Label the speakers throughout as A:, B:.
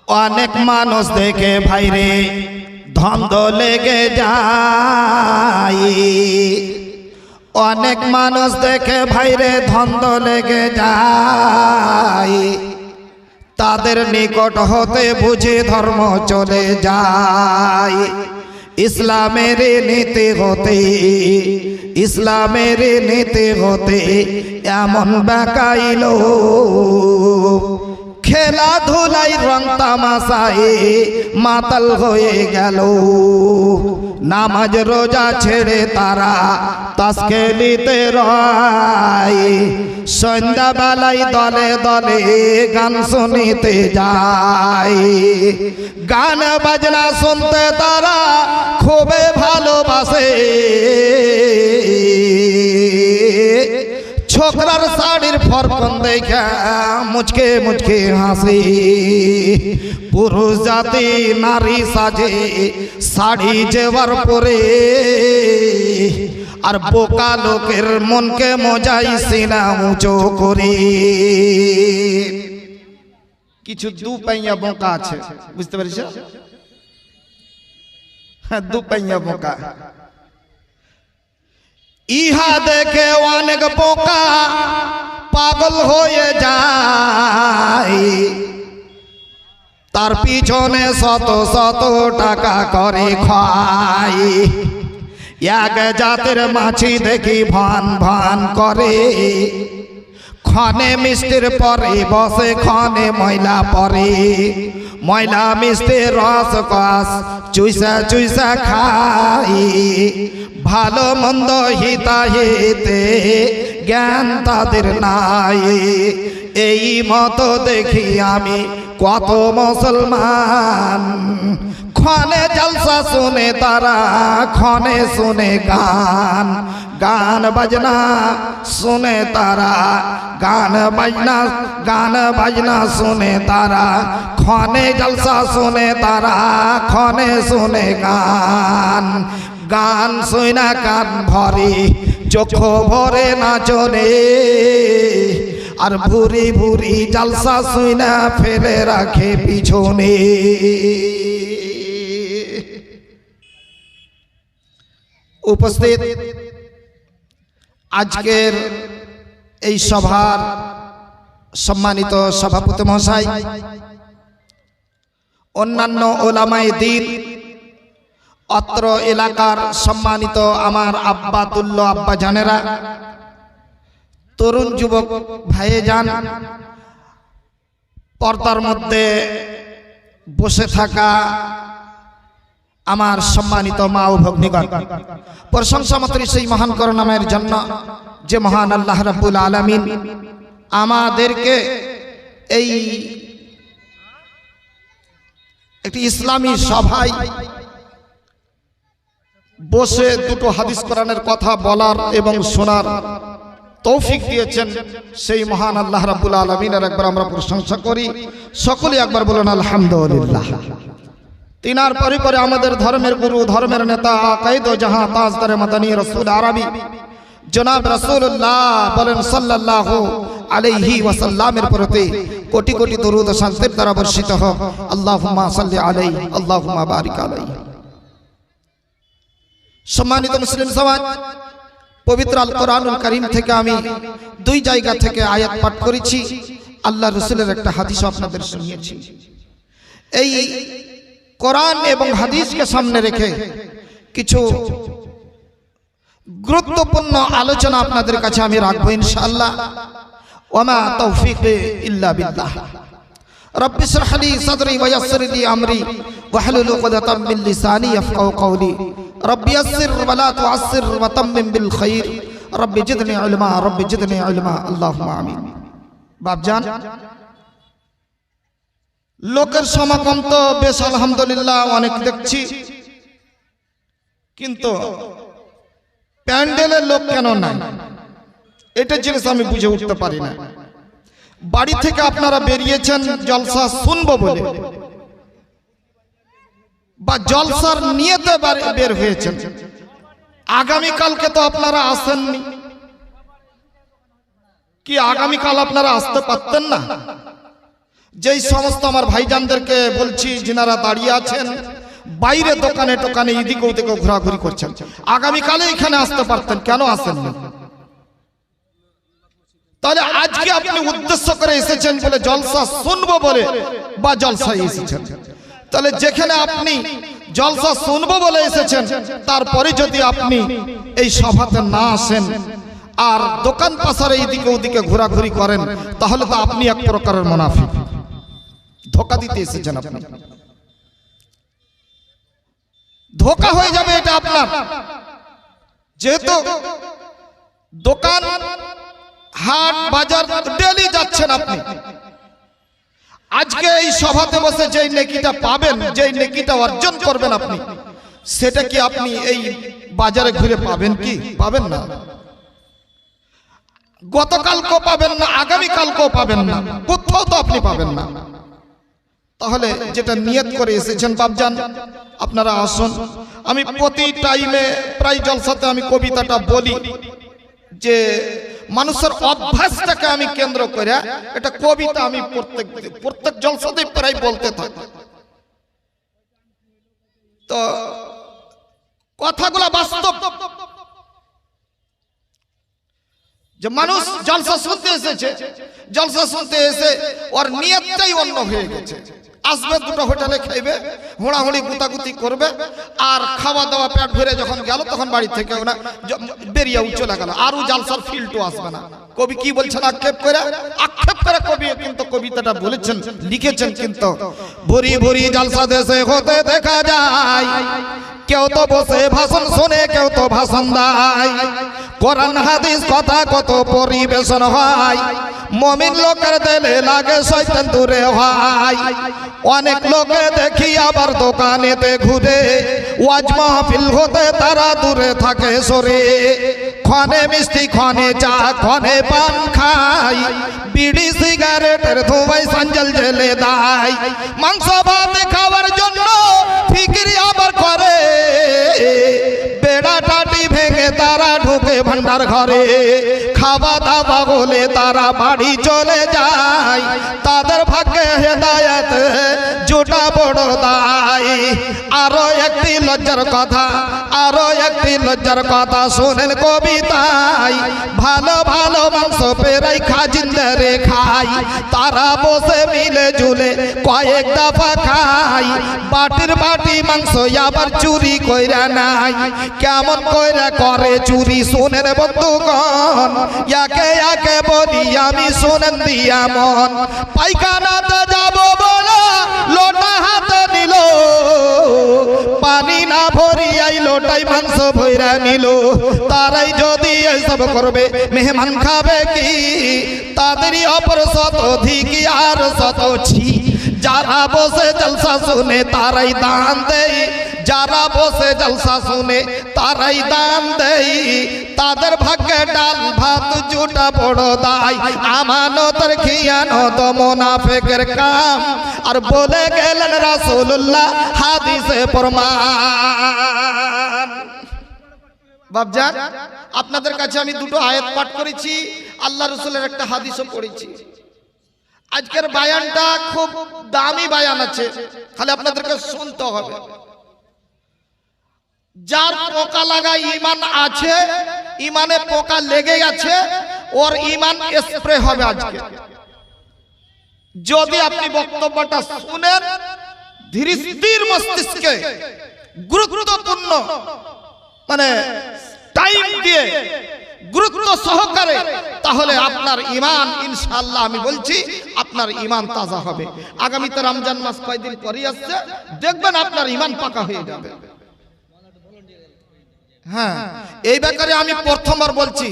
A: অনেক মানুষ দেখে ভাইরে ধন্দ লেগে যায়, অনেক মানুষ দেখে ভাইরে ধন্দ লেগে যায়, তাদের নিকট হতে বুঝে ধর্ম চলে যায়। ইসলামের নীতি হতে, ইসলামের নীতি হতে এমন বেকাইল, খেলাধুলাই রং তামাশায় মাতাল হয়ে গেল। নামাজ রোজা ছেড়ে তারা তাস খেলিতে রয়, সন্ধ্যাবেলায় দলে দলে গান শুনিতে যায়। গান বাজনা শুনতে তারা খুবই ভালোবাসে, ছোকরার শাড়ির ফরকন দেখা মুচকে মুচকে হাসে। পুরুষ জাতি নারী সাজে শাড়ি জেওয়ার পরে, আর বোকা লোকের মনকে মজাই সিনা উঁচু করে। কিছু দু পাইয়া বোকা আছে, বুঝতে পারছ? হ্যাঁ, দু পাইয়া বোকা। ইহা দেখে অনেক বোকা পাগল হয়ে যায়, তার পিছনে শত শত টাকা করে খায়। এক জাতের মাছি দেখি ভান ভান করে, ক্ষণে মিষ্টির পরে বসে ক্ষণে ময়লা পরে। ময়লা মিষ্টির রস কস চুইসা চুইসা খাই, ভালো মন্দ হিতাহিতে জ্ঞান তাদের নাই। এই মতো দেখি আমি কত মুসলমান, ক্ষণে জলসা শুনে তারা ক্ষণে শুনে গান, গান বাজনা শুনে তারা গান বাজনা শুনে তারা ক্ষণে জলসা শুনে তারা ক্ষণে শুনে গান। গান শুনা কান ভরে চোখ ভরে নাচনে, আর ভুরি ভুরি জলসা শুনা ফেলে রাখে পিছনে। উপস্থিত আজকের এই সভার সম্মানিত সভাপতি মহাশয়, অন্যান্য ওলামায়ে দ্বীন, অত্র এলাকার সম্মানিত আমার আব্বা তুল্য আব্বা জানেরা, তরুণ যুবক ভাইয়ে যান, পর্দার মধ্যে বসে থাকা আমার সম্মানিত মা ও ভগ্নীগণ, প্রশংসা মাত্র সেই মহান করুণাময়ের জন্য যে মহান আল্লাহ রাব্বুল আলামিন আমাদেরকে এই একটি ইসলামী সভায় বসে দুটো হাদিস কোরআনের কথা বলার এবং শোনার তৌফিক দিয়েছেন। সেই মহান আল্লাহ রাব্বুল আলামিনের একবার আমরা প্রশংসা করি, সকলে একবার বলুন আলহামদুলিল্লাহ। তিনার পরে পরে আমাদের ধর্মের গুরু, ধর্মের নেতা, আকাইদ জাহাঁ তাজদার মাদানী রাসূল আরবি জনাব রাসূলুল্লাহ বলেন সাল্লাল্লাহু আলাইহি ওয়াসাল্লামের প্রতি কোটি কোটি দরুদ ও শান্তির দ্বারা বর্ষিত হোক। আল্লাহুম্মা সাল্লি আলাইহি, আল্লাহুম্মা বারিক আলাইহি। সম্মানিত মুসলিম সমাজ, পবিত্র আল কোরআনুল কারীম থেকে আমি দুই জায়গা থেকে আয়াত পাঠ করেছি, আল্লাহ রাসূলের একটা হাদিস আপনাদের শুনিয়েছি। এই কোরআন এবং হাদিসকে সামনে রেখে কিছু গুরুত্বপূর্ণ আলোচনা আপনাদের কাছে আমি রাখবো ইনশাআল্লাহ। ওয়ামা তাওফীকি ইল্লা বিল্লাহ। রব্বি ইশরাহ লি সাদরি ওয়া ইয়াসসির লি আমরি ওয়াহলুল উকদাতাম মিন লিসানি ইয়াফকাহু কওলি। রব্বি ইয়াসসির ওয়া লা তুআসসির ওয়া তাম্মিম বিল খাইর। রব্বি জিদনি ইলমা, রব্বি জিদনি ইলমা। আল্লাহুম্মা আমিন। বাপজান, লোকের সমাগম তো বেশ আলহামদুলিল্লাহ অনেক দেখছি, কিন্তু প্যান্ডেলের লোক কেন নাই এটা জিনিস আমি বুঝে উঠতে পারি না। বাড়ি থেকে আপনারা বেরিয়েছেন জলসা শুনবো বলে, বা জলসার নিয়তে বের হয়েছেন, আগামীকালকে তো আপনারা আসেননি, কি আগামীকাল আপনারা আসতে পারতেন না? যেই সমস্ত আমার ভাইজানদেরকে বলছি যিনারা দাঁড়িয়ে আছেন বাইরে দোকানে টোকানে এদিকে ওদিকে ঘোরাঘুরি করছেন, আগামীকালে এখানে আসতে পারতেন, কেন আসেন না? তাহলে আজকে আপনি উদ্দেশ্য করে এসেছেন বলে জলসা শুনবো বলে বা জলসায় এসেছেন, তাহলে যেখানে আপনি জলসা শুনবো বলে এসেছেন তারপরে যদি আপনি এই সভাতে না আসেন আর দোকান পাশারে এইদিকে ওদিকে ঘোরাঘুরি করেন তাহলে তো আপনি এক প্রকারের মুনাফিক, ধোঁকা দিতে এসেছেন, আপনি ধোঁকা হয়ে যাবে এটা আপনার। যেহেতু দোকান হাট বাজার ডেলি যাচ্ছেন আপনি, আজকে এই সভাতে বসে যেই নেকিটা পাবেন, যেই নেকিটা অর্জন করবেন আপনি, সেটা কি আপনি এই বাজারে ঘুরে পাবেন? কি পাবেন না, গতকালকেও পাবেন না, আগামীকালকেও পাবেন না, কোথাও তো আপনি পাবেন না। তাহলে যেটা নিয়ত করে এসেছেন বাপজান আপনারা আসুন। আমি প্রতি টাইমে প্রায় জলসাতে আমি কবিতাটা বলি যে মানুষের অভ্যাসটাকে আমি কেন্দ্র করে এটা কবিতা আমি প্রত্যেক জলসাতে প্রায় বলতে থাকি। তো কথাগুলো বাস্তব, যে মানুষ জলসা শুনতে এসেছে, জলসা শুনতে এসে ওর নিয়তটাই অন্য হয়ে গেছে। আসবে দুটো হোটেলে খাইবে, হোড়াহুড়ি গুতাগুতি করবে, আর খাওয়া দাওয়া পেট ভরে যখন গেল তখন বাড়ি থেকে ওরা বেরিয়ে চলে গেল, আরও জালসার ফিল্ডও আসবে না। কবি কি বলছেন আক্ষেপ করে কবি কিন্তু কবিতাটা বলেছেন, লিখেছেন কিন্তু ভরি ভরি জালসা দেশে হতে দেখা যায়, কেউ তো বসে ভাষণ শুনে, কেউ তো ভাষণ দেয়, কোরআন হাদিস কথা কত পরিবেশন হয়, মুমিন লোকের দিলে লাগে শয়তান দূরে হয়। অনেক লোকে দেখি আবার দোকানেতে ঘুরে, ওয়াজ মাহফিল হতে তারা দূরে থাকে সরে, ক্ষণে মিষ্টি ক্ষণে চা ক্ষণে পান খায়, বিড়ি সিগারেটের ধোঁয়ায় সাঞ্জল জেলে দেয়, মাংস ভাত খাওয়ার জন্য ফিকির আবার করে, বেড়া টাটি ভেঙে তারা ঢুকে ভান্ডার ঘরে, খাওয়া দাওয়া বলে তারা বাড়ি চলে যায়, তাদের ভাগ্যে হেদায়েত জোটা বড় দায়। আরো একটি লজ্জার কথা, আরো একটি লজ্জার কথা শোনেন কবিতায়, ভালো ভালো মাংস পেরাই খাজিন্দারে খাই, তারা বসে মিলে ঝুলে কয়েক দফা খাই, বাটির বাটি মাংস আবার চুরি কইরা নাই, কেমন কইরা করে চুরি শোনেন বন্ধুগণ, একে একে বলি আমি শোনেন দিয়া মন, পায়খানাতে যাব বলে লোটা হাতে নিল, পানি না ভরিয়াই লোটাই মাংস ভইরা নিল, তারাই যদি এইসব করবে মেহমান খাবে কি, তাদেরই অপর শত ধিকি আর শত ছি, যারা বসে জলসা শুনে তারাই দান দেয়, যারা বসে জলসা শুনে তারাই দান দেয়, তাদের ভাগ্যে ডাল ভাত জুটা বড় দায়, আমানতের খিয়ানত মুনাফিকের কাম, আর বলে গেলেন রাসূলুল্লাহ হাদিসে প্রমাণ। বাপজান আপনাদের কাছে আমি দুটো আয়াত পাঠ করেছি, আল্লাহ রাসূলের একটা হাদিসও পড়েছি। আজকের বায়ানটা খুব দামি বায়ান আছে, খালি আপনাদেরকে শুনতে হবে। যার পোকা লাগা ঈমান আছে, ঈমানে পোকা লেগে গেছে, ওর ঈমান স্প্রে হবে আজকে। যদি আপনি বক্তব্যটা শুনেন ধীর স্থির মস্তিষ্কে, গুরুত্বপূর্ণ মানে টাইম দিয়ে গুরুত্ব সহকারে, তাহলে আপনার ঈমান ইনশাআল্লাহ আমি বলছি আপনার ঈমান তাজা হবে। আগামীতে রমজান মাস কয়েকদিন পরে আসছে, দেখবেন আপনার ঈমান পাকা হয়ে যাবে। হ্যাঁ, এই ব্যাপারে আমি প্রথমবার বলছি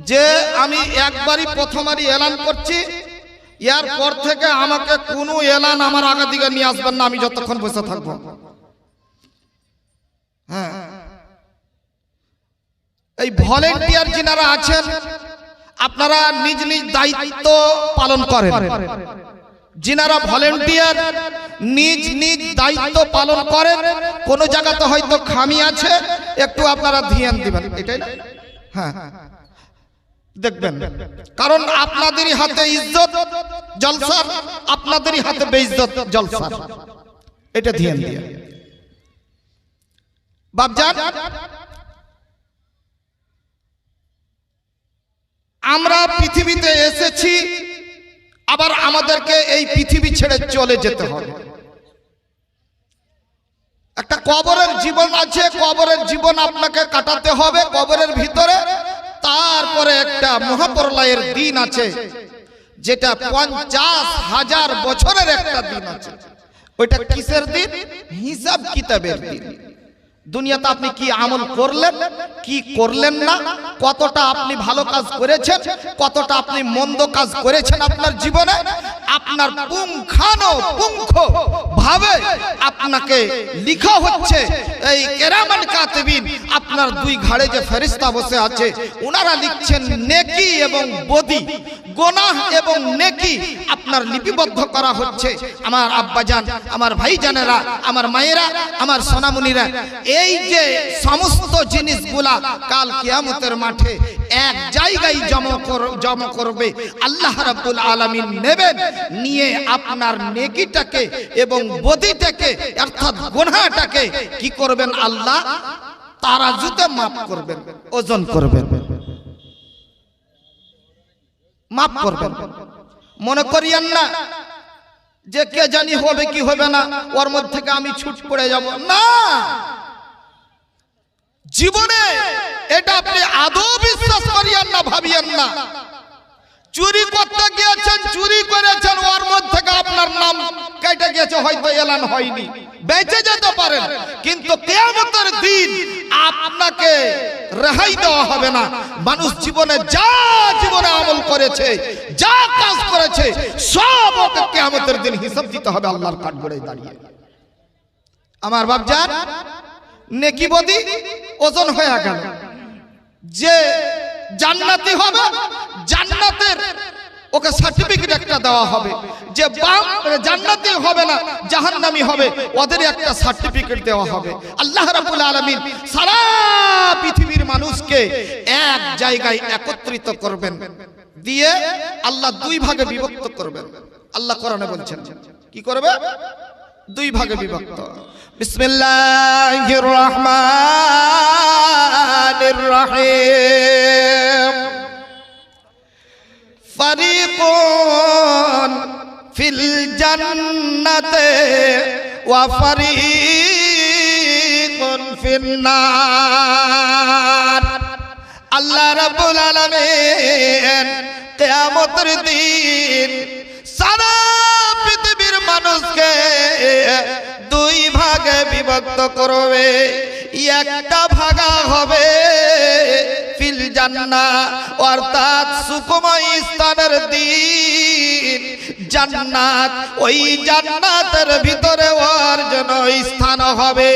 A: যে আমি একবারই প্রথমবারই এলান করছি, এর পর থেকে আমাকে কোনো এলান আমার আগা দিকে নিয়ে আসবেন না, আমি যতক্ষণ বসে থাকবো। হ্যাঁ, এই ভলেন্টিয়ার যিনারা আছেন আপনারা নিজ নিজ দায়িত্ব পালন করেন, যিনারা ভলেন্টিয়ার নিজ নিজ দায়িত্ব পালন করেন, কোন জায়গাতে হয়তো খামি আছে একটু আপনারা ধ্যান দিবেন, এটাই না? হ্যাঁ, দেখবেন, কারণ আপনাদেরই হাতে ইজ্জত জলসার, আপনাদেরই হাতে বেইজ্জত জলসার। এটা ধ্যান দিয়ে বাপজান, আমরা পৃথিবীতে এসেছি, আবার আমাদেরকে এই পৃথিবী ছেড়ে চলে যেতে হবে। একটা কবরের জীবন আছে, কবরের জীবন আপনাকে কাটাতে হবে কবরের ভিতরে। তারপরে একটা মহাপ্রলয়ের দিন আছে, যেটা 50,000 বছরের একটা দিন আছে। ওইটা কিসের দিন? হিসাব কিতাবের দিন। দুনিয়াতে আপনি কি আমল করলেন, কি করলেন না, কতটা আপনি ভালো কাজ করেছেন, কতটা আপনি মন্দ কাজ করেছেন আপনার জীবনে, আপনার পুঙ্খানুপুঙ্খ ভাবে আপনাকে লিখা হচ্ছে। এই কেরামান কাতিবিন, আপনার দুই ঘাড়ে যে ফেরেশতা বসে আছে, ওনারা লিখছেন নেকি এবং বদি, গুনাহ এবং নেকি আপনার লিপিবদ্ধ করা হচ্ছে। আমার আব্বাজান, আমার ভাইজানেরা, আমার মায়েরা, আমার সোনামণিরা, এই যে সমস্ত জিনিসগুলা কাল কিয়ামতের মাঠে এক জায়গায় জমা করবে। আল্লাহ রাব্বুল আলামিন নেবেন, নিয়ে আপনার নেকিটাকে এবং বদিটাকে অর্থাৎ গুনাহটাকে কি করবেন? আল্লাহ তারাজুতে মাপ করবেন, ওজন করবেন, মাপ করবেন। মনে করিয়েন না যে কে জানি হবে কি হবে না, ওর মধ্যে থেকে আমি ছুট পড়ে যাব না। জীবনে এটা আপনি আদৌ বিশ্বাস করিয়েন না, ভাবিয়েন না। চুরি করতে গিয়েছেন, চুরি করেছেন, ওর মধ্যে থেকে আপনার নাম কেটে গেছে, হয়তো এলান হয়নি, বেঁচে যেতে পারেন, কিন্তু কিয়ামতের দিন আপনাকে রেহাই দেওয়া হবে না। মানুষ জীবনে যা জীবনে আমল করেছে, যা কাজ করেছে, সব ওকে কিয়ামতের দিন হিসাব দিতে হবে আল্লাহর কাঠগড়ায় দাঁড়িয়ে। আমার বাপজান, নেকি বদি ওজন হয়ে গেল। যে জান্নাতি হবে, জান্নাতের ওকে সার্টিফিকেট একটা দেওয়া হবে। যে জান্নাতি হবে না, জাহান্নামী হবে, ওদের একটা সার্টিফিকেট দেওয়া হবে। আল্লাহ রাব্বুল আলামিন সারা পৃথিবীর মানুষকে এক জায়গায় একত্রিত করবেন, দিয়ে আল্লাহ দুই ভাগে বিভক্ত করবেন। আল্লাহ কোরআনে বলছেন কি করবে? দুই ভাগে বিভক্ত। বিসমিল্লাহির রহমানির রহিম। ফারিকুন ফিল জান্নাতি ওয়া ফারিকুন ফিন নার। আল্লাহ রাব্বুল আলামিন কিয়ামতের দিন সারা পৃথিবীর মানুষকে দুই ভাগে বিভক্ত করবে। একটা ভাগা হবে ফিল জান্নাহ, অর্থাৎ সুখময় স্থানের দিন জান্নাত। ওই জান্নাতের ভিতরে ওর জন্য স্থান হবে,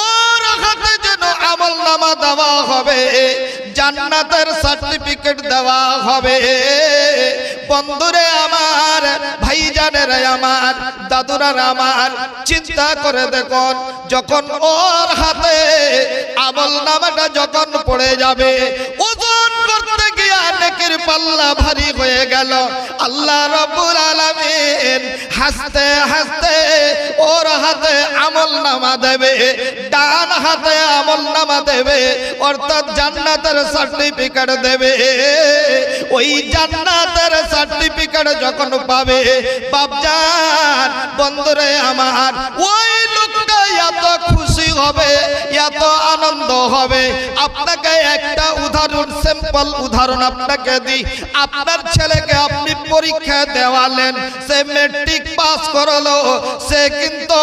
A: ওর হাতে যেন আমলনামা দেওয়া হবে, জান্নাতের সার্টিফিকেট দেওয়া হবে। বন্ধুরে আমার, ভাইজানেরা আমার, দাদুরা আমার, চিন্তা করে দেখুন, যখন ওর হাতে আমলনামাটা যখন পড়ে যাবে, ওজন করতে গিয়ে নেকির পাল্লা ভারী হয়ে গেল, আল্লাহ রাব্বুল আলামিন হাসতে হাসতে ওর হাতে আমলনামা দেবে, ডান হাতে আমলনামা দেবে, অর্থাৎ জান্নাতের সার্টিফিকেট দেবে। ওই জান্নাতের সার্টিফিকেট যখন পাবে বাপজান, বন্ধুরে আমার, ওই লোকটা এত খুশি হবে, এত আনন্দ হবে। আপনাকে একটা উদাহরণ, সিম্পল উদাহরণ আপনাকে দিই। আপনার ছেলেকে আপনি পরীক্ষা দেওয়ালেন, সে ম্যাট্রিক পাস করলো, সে কিন্তু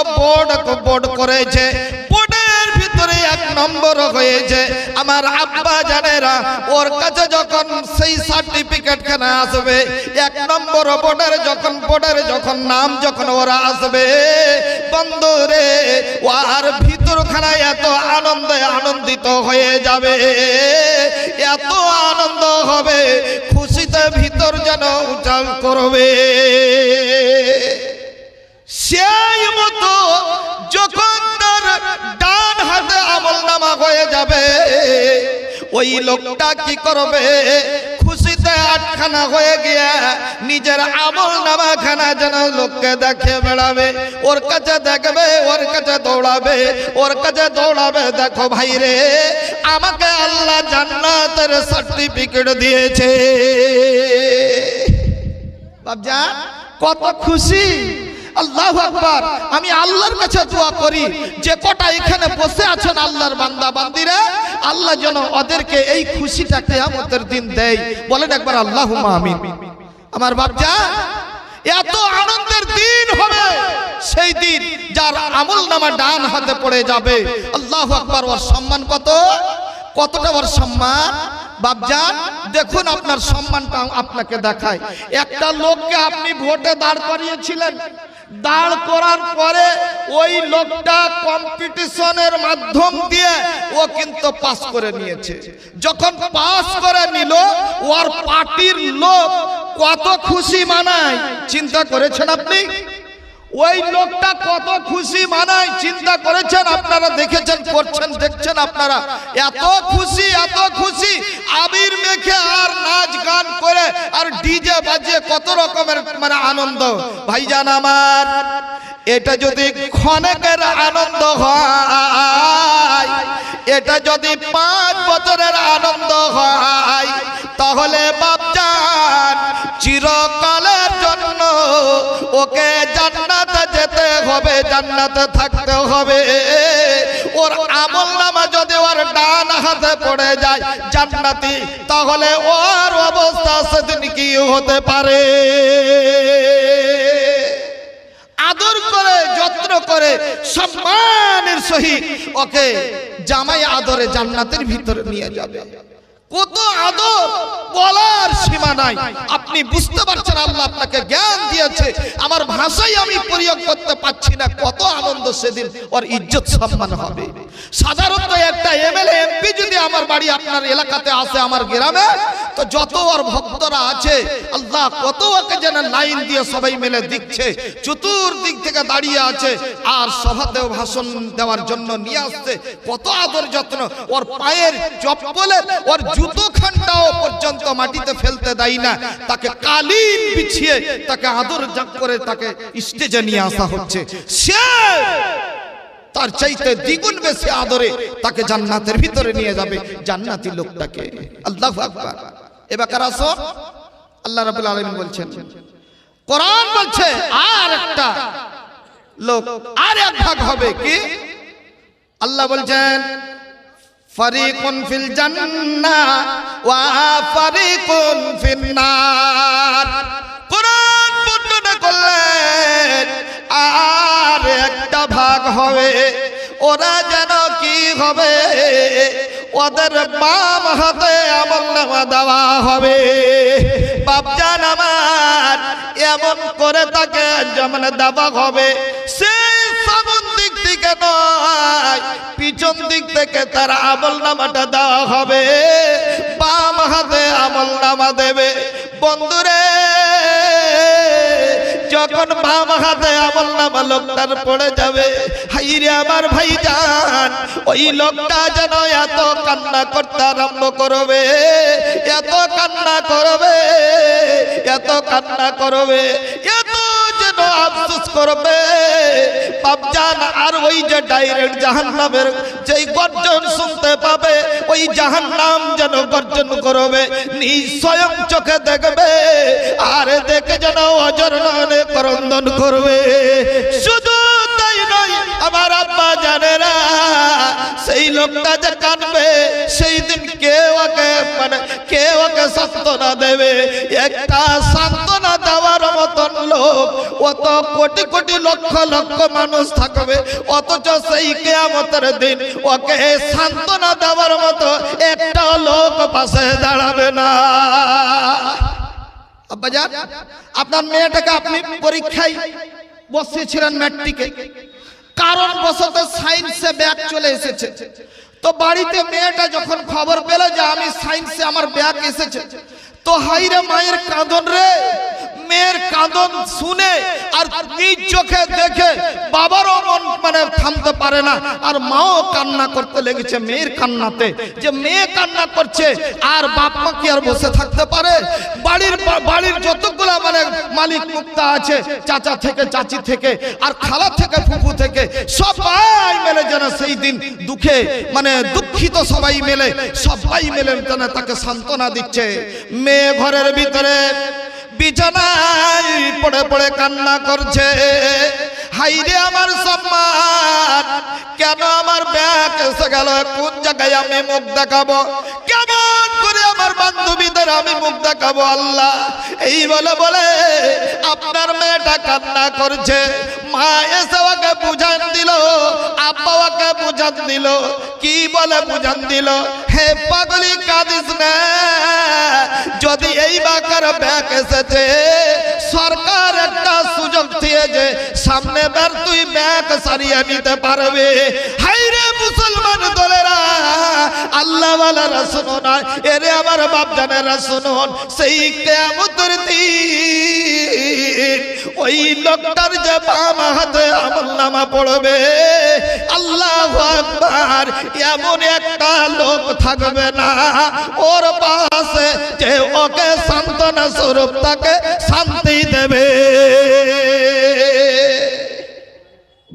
A: বোর্ড করেছে, বোর্ডের ভিতরে 1 নম্বর হয়েছে। আমার আব্বা জানেরা, ওর কাছে যখন সেই সার্টিফিকেট খানা আসবে, 1 নম্বর বোর্ডের যখন নাম যখন ওরা আসবে, বন্ধুরে ওর ভিতরখানা এত আনন্দে আনন্দিত হয়ে যাবে, এত আনন্দ হবে, খুশিতে ভিতর যেন উজাল করবে। সেই মতো যখন তার ডান হাতে আমলনামা হয়ে যাবে, ওই লোকটা কি করবে, খুশিতে আটখানা হয়ে গিয়া নিজের আমল নামাখানা যেন লোককে দেখে বেড়াবে, ওর কাছে দেখবে, ওর কাছে দৌড়াবে, ওর কাছে দৌড়াবে, দেখো ভাই রে আমাকে আল্লাহ জান্নাতের সার্টিফিকেট দিয়েছে। বাপজা কত খুশি, আল্লাহু আকবার। আমি আল্লাহর কাছে দোয়া করি যে কটা এখানে বসে আছেন আল্লাহর বান্দা বান্দিরা, আল্লাহ যেন ওদেরকে এই খুশিটা কিয়ামতের দিন দেয়। বলেন একবার আল্লাহুম্মা আমিন। আমার বাপজা এত আনন্দের দিন হবে সেই দিন যার আমলনামা ডান হাতে পড়ে যাবে। আল্লাহু আকবার। ওর সম্মান কতটা ওর সম্মান। বাপজান দেখুন আপনার সম্মানটা আপনাকে দেখায়। একটা লোককে আপনি ভোটে দাঁড় করিয়েছিলেন, দাঁড় করার পরে ওই লোকটা কম্পিটিশনের মাধ্যম দিয়ে ও কিন্তু পাস করে নিয়েছে। যখন পাস করে নিল ওর পার্টির লোক কত খুশি মানায়, চিন্তা করেছেন আপনি? ওই লোকটা কত খুশি মানায় চিন্তা করেছেন আপনারা? দেখেছেন, করছেন, দেখছেন আপনারা? এত খুশি, এত খুশি, আবির মেখে আর নাচ গান করে আর ডিজে বাজিয়ে কত রকমের মানে আনন্দ। ভাইজান আমার, এটা যদি ক্ষণেকের আনন্দ হয়, এটা যদি 5 বছরের আনন্দ হয়, তাহলে বাপজান চিরকালের জন্য ওকে জান্নাতে যেতে হবে, জান্নাতে থাকতে হবে। ওর আমলনামা যদি ওর ডান হাতে পড়ে যায় জান্নাতি, তাহলে ওর অবস্থা সেদিন কি হতে পারে। আদর করে, যত্ন করে, সম্মানের সহিত ওকে জামাই আদরে জান্নাতের ভিতরে নিয়ে যাবে। কত আদর বলার সীমা নাই। আপনি বুঝতে পারছেন, আল্লাহ আপনাকে জ্ঞান দিয়েছে, আমার ভাষাই আমি প্রয়োগ করতে পারছি না। কত আনন্দ সেদিন ওর ইজ্জত সম্মান হবে। সাধারণত একটা এমএলএ এমপি যদি আমার বাড়ি আপনার এলাকাতে আসে, আমার গ্রামে, তো যত ওর ভক্তরা আছে আল্লাহ কত ওকে যেন লাইন দিয়ে সবাই মিলে দিচ্ছে, চতুর্দিক থেকে দাঁড়িয়ে আছে আর সভাতেও ভাষণ দেওয়ার জন্য নিয়ে আসছে। কত আদর যত্ন, ওর পায়ের চপ্পলের ওর জুতো খানটাও পর্যন্ত মাটিতে ফেলতে দেয় না, তাকে কালিন বিছিয়ে তাকে আদর করে তাকে স্টেজে নিয়ে আসা হচ্ছে। সে তার চাইতে দ্বিগুণ বেশি আদরে তাকে জান্নাতের ভিতরে নিয়ে যাবে, জান্নাতি লোকটাকে। আল্লাহু আকবার। এবার আসো, আল্লাহ রাব্বুল আলামিন বলছেন, কোরআন বলছে আর একটা লোক, আর এক ভাগ হবে। কি? আল্লাহ বলছেন ফারিকুন ফিল জান্নাহ ওয়া ফারিকুন ফিন নার। কোরআন বর্ণনা করলেন আর একটা ভাগ হবে, ওরা যেন কি হবে, ওদের বাম হাতে আমলনামা দেওয়া হবে। বাপজান আমার, এমন করে তাকে যেমন দেওয়া হবে, সেই সামন দিক থেকে নয়, পিছন দিক থেকে তার আমলনামাটা দেওয়া হবে, বাম হাতে আমলনামা দেবে। বন্ধুরে, যখন বাম হাতে আমলনামা লোকটার পড়ে যাবে, হাইরে আমার ভাইজান, ওই লোকটা যেন এত কান্না করতে আরম্ভ করবে, এত কান্না করবে, এত কান্না করবে, এত যেন আফসোস করবে বাপজান। আর ওই যে ডাইরেক্ট জাহান্নামের যেই গর্জন শুনতে পাবে, ওই জাহান্নাম যেন গর্জন করবে, নিশ্চয় চোখে দেখবে, আর দেখে যেন অজর নয়নে ক্রন্দন করবে। শুধু তাই নয় আমার আব্বা জানেরা, সেই লোকটা যে কাঁদবে, সেই দিন কেউ ওকে সান্ত্বনা দেবে। একটা সান্ত্বনা দেওয়ার মতন লোক অত কোটি কোটি লক্ষ লক্ষ মানুষ থাকবে, অথচ সেই কিয়ামতের দিন ওকে সান্ত্বনা দেওয়ার মতো একটা লোক পাশে দাঁড়াবে না। আব্বাজান, আপনার মেয়েটাকে আপনি পরীক্ষায় বসিয়েছিলেন ম্যাট্রিকে, কারণ বশত সায়েন্সে ব্যাক চলে এসেছে। তো বাড়িতে মেয়েটা যখন খবর পেল যে আমি সায়েন্সে আমার ব্যাক এসেছে, তো হাইরে মায়ের কাঁদন রে। মেয়ের কাঁদন শুনে আর নিজ চোখে দেখে বাবারও মন মানে থামতে পারে না, আর মাও কান্না করতে লেগেছে মেয়ের কান্নাতে, যে মেয়ে কান্না করছে আর বাপ মা কি আর বসে থাকতে পারে? বাড়ির যতগুলা মানে মালিক মুক্তা আছে, চাচা থেকে চাচি থেকে আর খালা থেকে ফুফু থেকে সবাই মিলে যেন সেই দিন দুঃখে মানে দুঃখিত সবাই মিলে যেন তাকে সান্ত্বনা দিচ্ছে। মেয়ে ঘরের ভিতরে বিছানায় পড়ে পড়ে কান্না করছে, হাইরে আমার সম্মান, কেন আমার ব্যাগ এসে গেল, কোন জায়গায় আমি মুখ দেখাবো, কেমন করে আমার বান্ধবীদের আমি মুখ দেখাবো আল্লাহ। এই বলে বলে আপনার মেয়েটা কান্না করছে, মা এসে ওকে বুঝান দিল, আব্বা ওকে বুঝান দিল, কি বলে বুঝান দিল, হে পাগলি কাঁদিস না, যদি এই বাকার ব্যাগ এসেছে সরকার একটা সুযোগ দিয়েছে, সামনে বার তুই ব্যাগ সারিয়ে নিতে পারবে। হাইরে মুসলমান দলেরা, আল্লাহ ওয়ালারা শুনো না, এরে আমার বাপ জানেরা শুনুন, সেই কিয়ামতের দিন ওই লোকটার যে বাম হাতে আমলনামা পড়বে, আল্লাহু আকবার, এমন একটা লোক থাকবে না ওর পাশে যে ওকে সান্ত্বনা স্বরূপ তাকে শান্তি দেবে।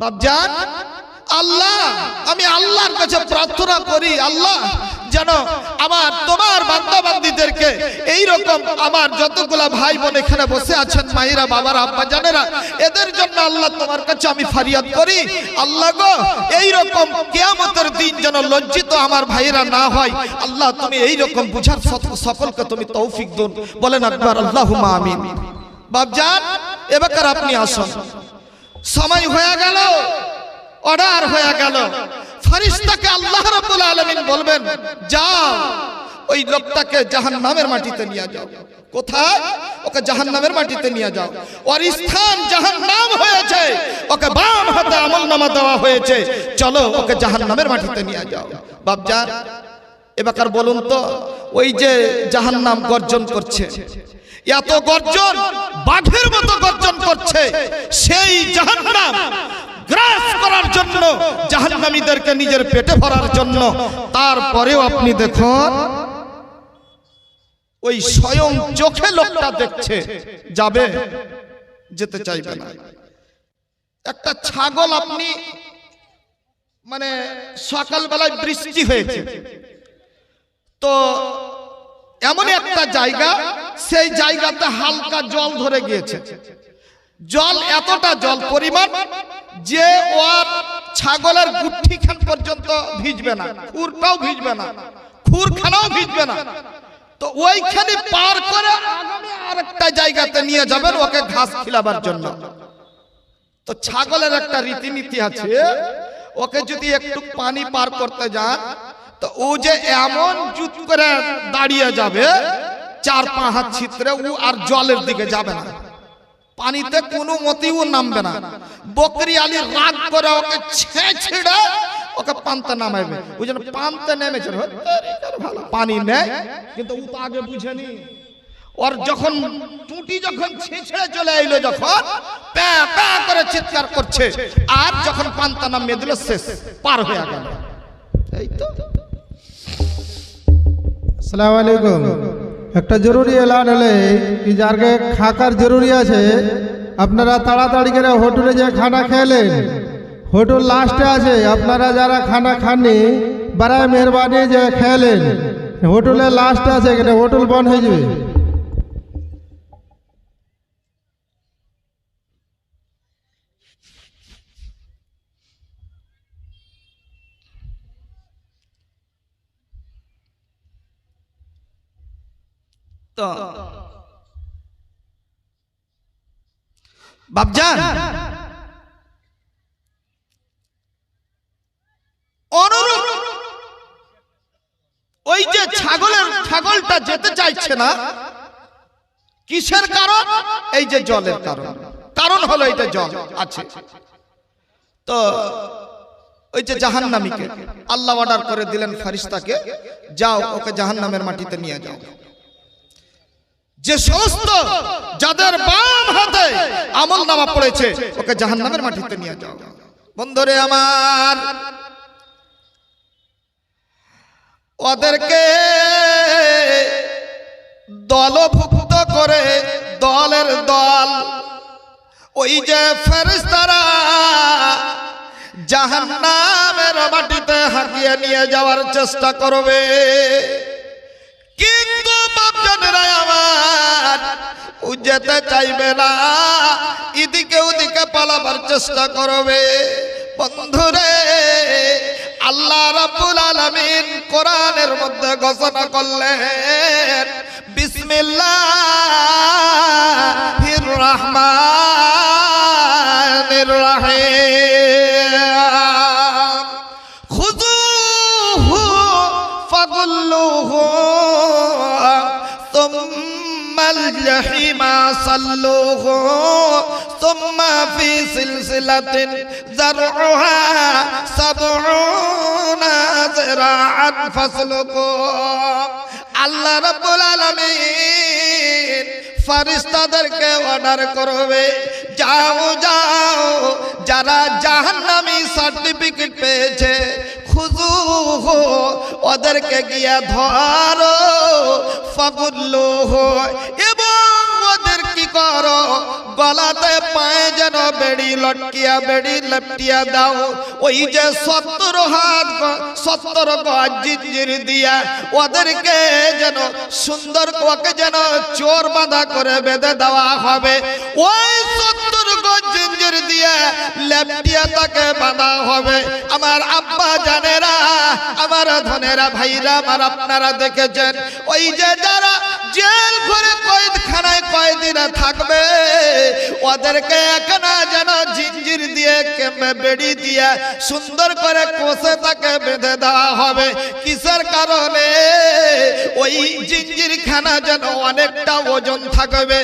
A: বাপজান, আল্লাহ, আমি আল্লাহর কাছে প্রার্থনা করি, আল্লাহ যেন আমার তোমার বান্দা বান্দীদেরকে এইরকম আমার যতগুলা ভাই বোন এখানে বসে আছেন, মায়েরা, বাবারা, আব্বা জানেরা, এদের জন্য আল্লাহ তোমার কাছে আমি ফরিয়াদ করি, আল্লাহ গো, এইরকম কিয়ামতের দিন যেন লজ্জিত আমার ভাইরা না হয়, আল্লাহ তুমি এইরকম বুঝার সকলকে তুমি তৌফিক দিন, বলেন একবার আল্লাহুম্মা আমিন। বাপজান, এবার আপনি আসুন, সময় হয়ে গেল, অর্ডার হয়ে গেল, ফেরেশতাকে আল্লাহ রাব্বুল আলামিন বলবেন, যাও ওই লোকটাকে জাহান্নামের মাটিতে নিয়ে যাও। কোথায়? ওকে জাহান্নামের মাটিতে নিয়ে যাও, ওর স্থান জাহান্নাম হয়েছে, ওকে বাম হাতে আমলনামা দেওয়া হয়েছে, চলো ওকে জাহান্নামের মাটিতে নিয়ে যাও। বাপজান, এবার বলুন তো, ওই যে জাহান্নাম গর্জন করছে, এত গর্জন, বাঘের মতো গর্জন করছে, সেই জাহান্নাম গ্রাস করার জন্য, জাহান্নামীদেরকে নিজের পেটে ভরার জন্য, তারপরেও আপনি দেখুন ওই স্বয়ং চোখে লোকটা দেখছে, যাবে, যেতে চাইবে না। একটা ছাগল আপনি মানে সকালবেলায় বৃষ্টি হয়েছে, তো এমন একটা জায়গা, সেই জায়গাতে হালকা জল ধরে গিয়েছে, জল এতটা জল পরিমাণ যে ওর ছাগলের গুঠি খান পর্যন্ত ভিজবে না, খুরটাও ভিজবে না, খুরখানাও ভিজবে না, তো ওইখানে পার করে আগামী আরেকটা জায়গাতে নিয়ে যাবেন ওকে ঘাস খিলাবার জন্য। তো ছাগলের একটা রীতিনীতি আছে, ওকে যদি একটু পানি পার করতে যান, তো ও যে এমন জুত করে দাঁড়িয়ে যাবে, 4-5 হাত ছিদ্রে, ও আর জলের দিকে যাবে না, পানিতে কোনো মতেও নামবে না। বকরি আলী রাগ করে ওকে ছেড়ে ওকে পান্তা নামাইবে, ওই জন্য পান্তা নেমেছে, পানি নেয়, কিন্তু ও তো আগে বুঝেনি, ওর যখন টুটি যখন ছেড়ে চলে এলো, যখন প্যা প্যা করে চিৎকার করছে, আর যখন পান্তা নামিয়ে দিল, শেষ, পার হয়ে গেল। এই তো।
B: আসসালামু আলাইকুম। একটা জরুরি এলান হলে কি, যারকে খাকার জরুরি আছে, আপনারা তাড়াতাড়ি করে হোটেলে যে খানা খেলেন, হোটেল লাস্টে আছে, আপনারা যারা খানা খাননি বারায় মেহরবানি যে খেলেন, হোটেলে লাস্টে আছে, এখানে হোটেল বন্ধ হয়ে যাবে।
A: তো বাপজান, অনুরূপ ওই যে ছাগলটা যেতে চাইছে না, কিসের কারণ? এই যে জলের কারণ হলো এটা জল আছে। তো ওই যে জাহান্নামীকে আল্লাহ অর্ডার করে দিলেন ফেরেশতাকে, যাও ওকে জাহান্নামের মাটিতে নিয়ে যাও। যে সমস্ত যাদের বাম হাতে আমল নামা পড়েছে ওকে জাহান্নামের মাটিতে নিয়ে যাও। বন্ধুরে আমার, ওদেরকে দলভুক্ত করে দলের দল ওই যে ফেরেশতারা জাহান্নামের মাটিতে হাঁকিয়ে নিয়ে যাওয়ার চেষ্টা করবে। কিন্তু বাপজানেরা আমার ও যেতে চাইবে না, এদিকে ওদিকে পালাবার চেষ্টা করবে। বন্ধুরে, আল্লাহ রাব্বুল আলামিন কোরআনের মধ্যে ঘোষণা করলেন, বিসমিল্লাহির রহমানির রহিম, খুযুহু ফাগুল্লুহু সুম্মাল জাহিমা সাল্লুহু সুম্মা ফি সিলসিলাতিন যারউহা সাবউনা যিরাআন ফাসলুকু। আল্লাহ রাব্বুল আলামিন ফেরেশতাদেরকে অর্ডার করবে, যাও যাও, যারা জাহান্নামী সার্টিফিকেট পেয়েছে খুযুহু ওদেরকে গিয়ে ধরো, ফাগুল্লুহু এবং ওদের কি করো, গলাতে পায়ে যেন বেড়ি লটকিয়া দাও। ওই যে 70 হাত 70 গজ জিঞ্জির দিয়া ওদেরকে যেন সুন্দর ওকে যেন চোর বাঁধা করে বেঁধে দেওয়া হবে। ওই 70 গজ জিঞ্জির দিয়ে লেপটিয়া তাকে বাঁধা হবে। আমার আব্বা জানেরা, আমার ধনেরা ভাইরা আমার, আপনারা দেখেছেন ওই যে যারা জেল ঘরে কয়েদখানায় কয়েদিরা থাকবে ওদেরকে একনা যেন জিঞ্জির দিয়ে বেড়ি দিয়ে সুন্দর করে কোষে তাকে বেঁধে দেওয়া হবে। কিসের কারণে? ওই জিঞ্জির খানা যেন অনেকটা ওজন থাকবে।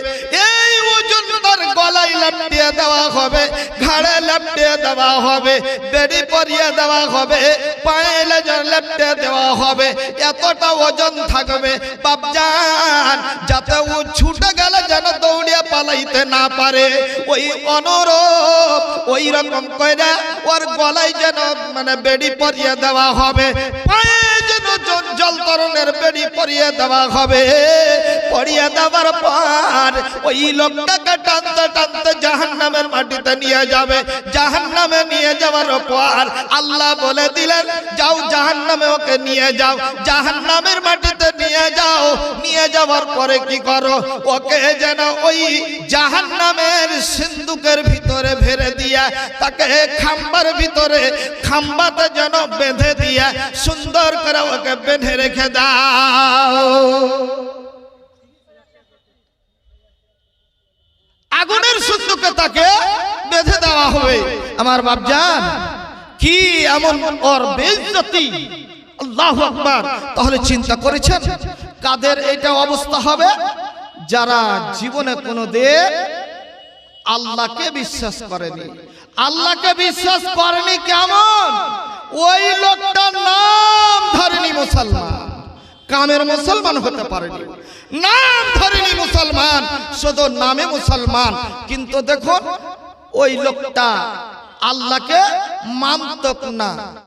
A: এই ওজন তার গলায় লাপটিয়ে দেওয়া হবে, ঘাড়ে লাপটিয়ে দেওয়া হবে, বেড়ি পরিয়ে দেওয়া হবে, পায়ে লাপটিয়ে দেওয়া হবে। এতটা ওজন থাকবে বাপজান, যাতে ও ছুটে গেলে যেন দৌড়িয়ে পালাইতে না পারে। ওই অনুরূপ ওই রকম কইরা ওর গলায় যেন মানে বেড়ি পরিয়ে দেওয়া হবে, পায়ে যেন জল তরণের বেড়ি পরিয়ে দেওয়া হবে। পরিয়ে দেওয়ার পর ওই লোকটাকে টানতে টানতে জাহান্নামের মাটিতে নিয়ে যাবে। জাহান্নামে নিয়ে যাওয়ার পর আল্লাহ বলে দিলেন, যাও জাহান্নামে ওকে নিয়ে যাও, জাহান্নামের মাটিতে নিয়ে যাও। নিয়ে যাওয়ার পরে কি করো, ওকে যেন ওই জাহান্নামের সিন্ধুকের ভিতরে ভেরে দিয়া তাকে খাম্বার ভিতরে খাম্বাতে যেন বেঁধে দিয়া সুন্দর করে ওকে বেঁধে রেখে দাও। আগুনের সিন্ধুকে তাকে বেঁধে দেওয়া হবে। আমার বাপজান, কি এমন ওর বেইজ্জতি! আল্লাহু আকবার! তাহলে চিন্তা করেছেন কাদের এটা অবস্থা হবে? যারা জীবনে কোনোদিন আল্লাহকে বিশ্বাস করেনি। আল্লাহকে বিশ্বাস করেনি কেমন? ওই লোকটার নাম ধরেনি মুসলমান, কামের মুসলমান হতে পারেনি, নাম ধরেনি মুসলমান, শুধু নামে মুসলমান। কিন্তু দেখুন ওই লোকটা আল্লাহকে মানত না।